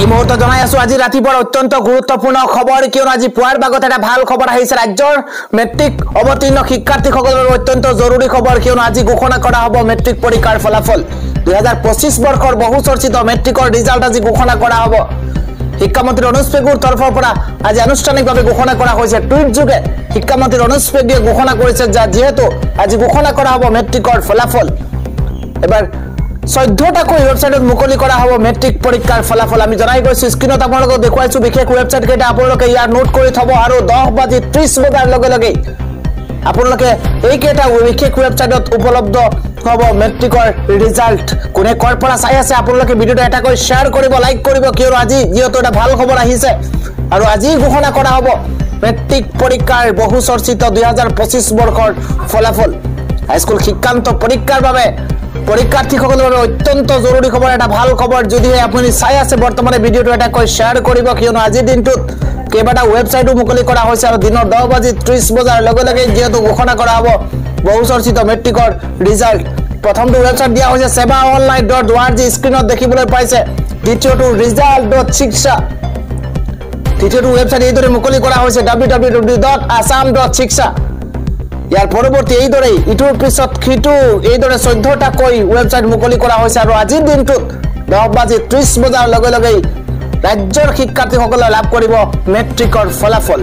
এই মুহূৰ্তে জনাই আছো আজি ৰাতিপুৱাৰ অত্যন্ত গুৰুত্বপূৰ্ণ খবৰ কিয়নো আজি পুৱাৰ ভাগত এটা ভাল খবৰ আহিছে ৰাজ্যৰ মেট্ৰিক অৱতীৰ্ণ শিক্ষাৰ্থীসকলৰ অত্যন্ত জৰুৰী খবৰ কিয়নো আজি ঘোষণা কৰা হ'ব মেট্ৰিক পৰীক্ষাৰ ফলাফল 2025 বৰ্ষৰ বহু চৰ্চিত মেট্ৰিকৰ ৰিজাল্ট আজি ঘোষণা কৰা হ'ব শিক্ষামন্ত্ৰী অনুজ পেগুৰ তৰফৰ পৰা আজি আনুষ্ঠানিকভাৱে ঘোষণা কৰা হৈছে টুইট যোগে শিক্ষামন্ত্ৰী অনুজ পেগুৱে ঘোষণা কৰিছে যে যেহেতু আজি ঘোষণা কৰা হ'ব মেট্ৰিকৰ ফলাফল এবাৰ 14টাকৈ ওয়েবসাইটত মুকলি কৰা হ'ব মেট্ৰিক পৰীক্ষাৰ ফলাফল আমি জনাই গৈছো স্ক্ৰিনত আপোনালোকক দেখুৱাইছো বিশেষ ওয়েবসাইট কেইটা আপোনালোকে ইয়াৰ নোট কৰি থব আৰু 10:30 বজাৰ লগে লগে আপোনালোকে এই কেইটা বিশেষ ওয়েবসাইটত উপলব্ধ হ'ব মেট্ৰিকৰ ৰিজাল্ট কোনে কৰ পৰা চাই আছে আপোনালোকে ভিডিওটো এটা কৈ শেয়াৰ কৰিব লাইক কৰিব কিয়নো আজি যেহেতু এটা ভাল খবৰ আহিছে আৰু আজি ঘোষণা কৰা হ'ব মেট্ৰিক পৰীক্ষাৰ বহু চৰ্চিত 2025 বৰ্ষৰ ফলাফল হাইস্কুল শিক্ষান্ত পৰীক্ষাৰ বাবে পৰীক্ষাৰ্থীসকলৰ বাবে অত্যন্ত জৰুৰী খবৰ এটা ভাল খবৰ যদি আপুনি চাই আছে বৰ্তমানে ভিডিওটো এটা কৈ শেয়াৰ কৰিব কিয়নো আজি দিনটোত কেইবাটা ওয়েবসাইটো মুকলি কৰা হৈছে আৰু দিনৰ 10:30 বজাৰ লগে লগে যেহেতু ঘোষণা কৰা হ'ব বহু চৰ্চিত মেট্ৰিকৰ ৰিজাল্ট প্ৰথমটো ওয়েবসাইট দিয়া হৈছে sevaonline.org স্ক্ৰিনত দেখিবলৈ পাইছে দ্বিতীয়টো result.shiksha তৃতীয়টো ওয়েবসাইট এইদৰে মুকলি কৰা হৈছে www.assam.shiksha ইয়াৰ পৰৱৰ্তী এইদৰে ইটোৰ পিছত খিটো এইদৰে 14টাকৈ ওয়েবসাইট মুকলি কৰা হৈছে আৰু আজিৰ দিনটোত 10:30 বজাৰ লগে লগে ৰাজ্যৰ শিক্ষাৰ্থীসকলে লাভ কৰিব মেট্ৰিকৰ ফলাফল